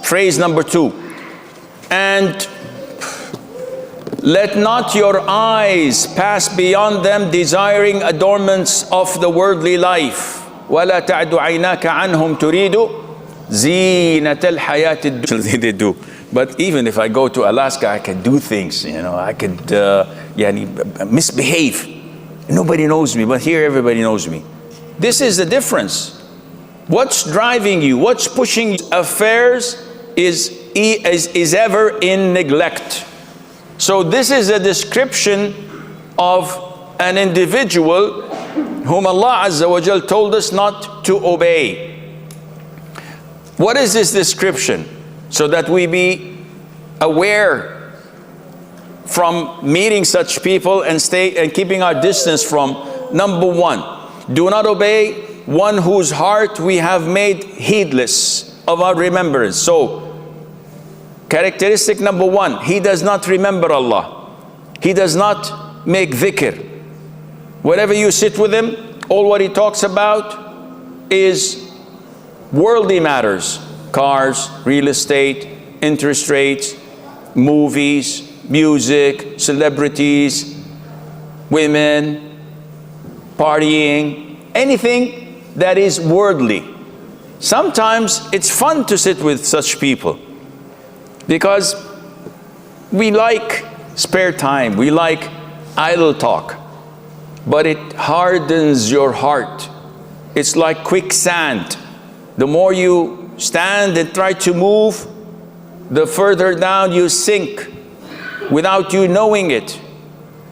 phrase number 2. And let not your eyes pass beyond them, desiring adornments of the worldly life. وَلَا تَعْدُ عَيْنَاكَ عَنْهُمْ تُرِيدُ زِينَةَ الْحَيَاةِ الدُّنْيَا. They do. But even if I go to Alaska, I can do things, you know, I could misbehave. Nobody knows me, but here everybody knows me. This is the difference. What's driving you, what's pushing you? Affairs is ever in neglect. So this is a description of an individual whom Allah Azza wa Jal told us not to obey. What is this description? So that we be aware from meeting such people and keeping our distance from. Number 1, do not obey one whose heart we have made heedless of our remembrance. So characteristic number 1, he does not remember Allah. He does not make dhikr. Whenever you sit with him, all what he talks about is worldly matters. Cars, real estate, interest rates, movies, music, celebrities, women, partying, anything that is worldly. Sometimes it's fun to sit with such people because we like spare time, we like idle talk, but it hardens your heart. It's like quicksand. The more you stand and try to move, the further down you sink without you knowing it.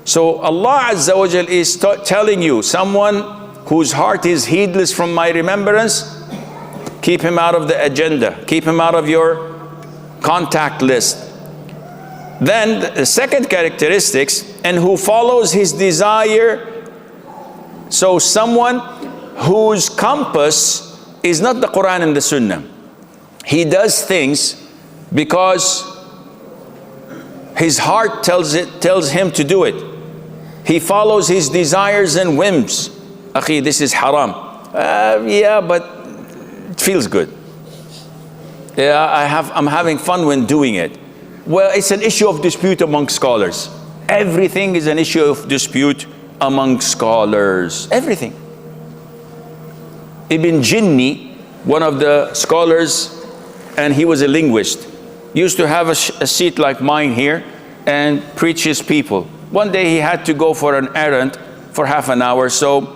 So Allah Azza wa Jal is telling you, someone whose heart is heedless from my remembrance, keep him out of the agenda, keep him out of your contact list. Then the second characteristics, and who follows his desire. So someone whose compass is not the Quran and the Sunnah. He does things because his heart tells him to do it. He follows his desires and whims. Akhi, this is haram. Yeah, but it feels good. Yeah, I'm having fun when doing it. Well, it's an issue of dispute among scholars. Everything is an issue of dispute among scholars. Everything. Ibn Jinni, one of the scholars, and he was a linguist, used to have a seat like mine here and preach his people. One day he had to go for an errand for half an hour, so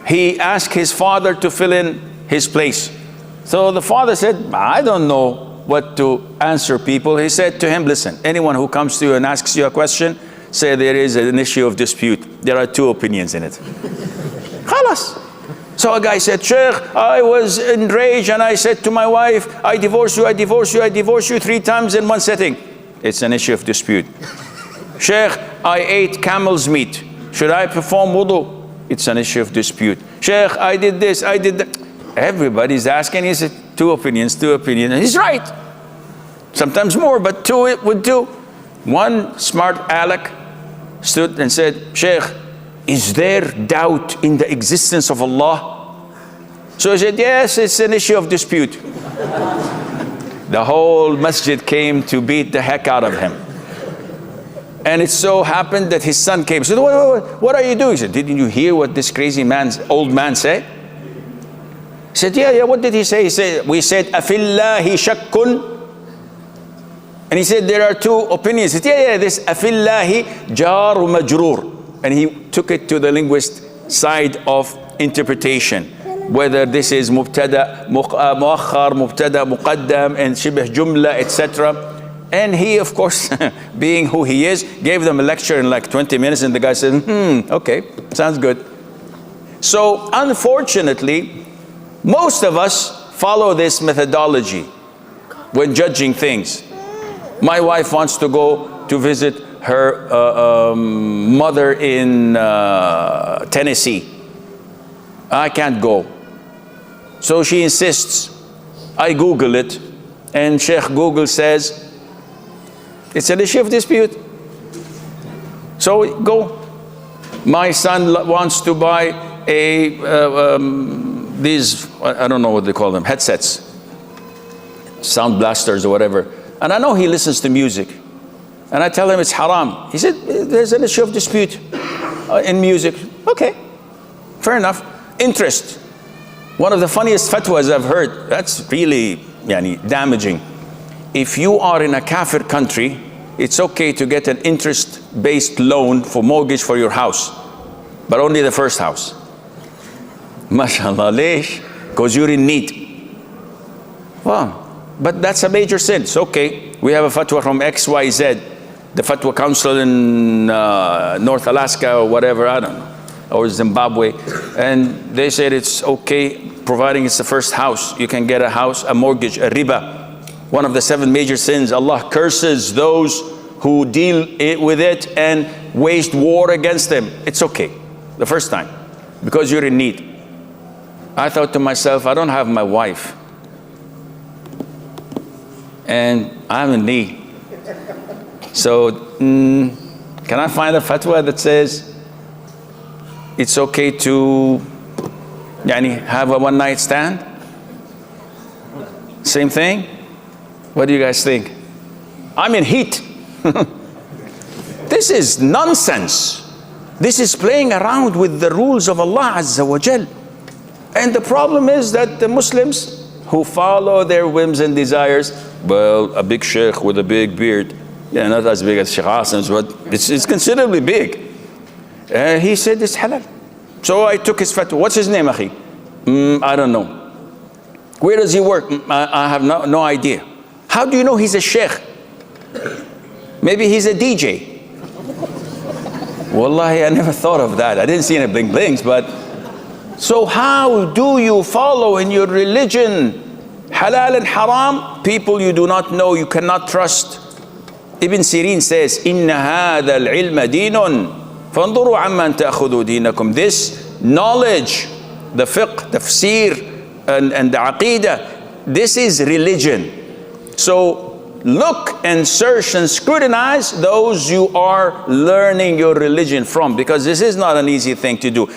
he asked his father to fill in his place. So the father said, I don't know what to answer people. He said to him, listen, anyone who comes to you and asks you a question, say there is an issue of dispute. There are 2 opinions in it. Khalas. So a guy said, Sheikh, I was enraged and I said to my wife, I divorce you, I divorce you, I divorce you 3 times in one sitting. It's an issue of dispute. Sheikh, I ate camel's meat. Should I perform wudu? It's an issue of dispute. Sheikh, I did this, I did that. Everybody's asking, he said, 2 opinions, 2 opinions. And he's right. Sometimes more, but 2 it would do. One smart aleck stood and said, Sheikh, is there doubt in the existence of Allah? So he said, yes, it's an issue of dispute. The whole masjid came to beat the heck out of him. And it so happened that his son came. He said, what are you doing? He said, didn't you hear what this crazy old man said? He said, yeah, what did he say? He said, we said, Afillahi shakkun. And he said, there are 2 opinions. He said, yeah, this Afillahi jar majroor. And he took it to the linguist side of interpretation, whether this is mubtada, muakhar, mubtada, muqaddam, and shibh jumla, etc. And he, of course, being who he is, gave them a lecture in like 20 minutes, and the guy said, okay, sounds good. So unfortunately, most of us follow this methodology when judging things. My wife wants to go to visit her mother in Tennessee. I can't go. So she insists. I Google it, and Sheikh Google says, it's an issue of dispute. So go. My son wants to buy these, I don't know what they call them, headsets. sound blasters or whatever. And I know he listens to music. And I tell him it's haram. He said, there's an issue of dispute in music. Okay, fair enough. Interest. One of the funniest fatwas I've heard, that's really damaging. If you are in a kafir country, it's okay to get an interest-based loan for mortgage for your house, but only the first house. MashaAllah, leesh? Because you're in need. Well, but that's a major sin. It's okay. We have a fatwa from XYZ, the Fatwa Council in North Alaska or whatever, I don't know, or Zimbabwe, and they said it's okay, providing it's the first house. You can get a house, a mortgage, a riba. One of the 7 major sins. Allah curses those who deal with it and wage war against them. It's okay, the first time, because you're in need. I thought to myself, I don't have my wife, and I'm in need. So, can I find a fatwa that says it's okay to have a one-night stand? Same thing? What do you guys think? I'm in heat. This is nonsense. This is playing around with the rules of Allah Azza wa Jal. And the problem is that the Muslims who follow their whims and desires, well, a big sheikh with a big beard, not as big as Sheikh Asim's, but it's considerably big. He said it's halal. So I took his fatwa. What's his name, akhi? I don't know. Where does he work? I have no idea. How do you know he's a sheikh? Maybe he's a DJ. Wallahi, I never thought of that. I didn't see any bling blings, but so how do you follow in your religion halal and haram? People you do not know, you cannot trust. Ibn Sirin says, "Inna hadha al-ilma dinun, fanzuru amman ta'khudhu dinakum." This knowledge, the fiqh, tafsir, and the aqidah, this is religion. So look and search and scrutinize those you are learning your religion from, because this is not an easy thing to do.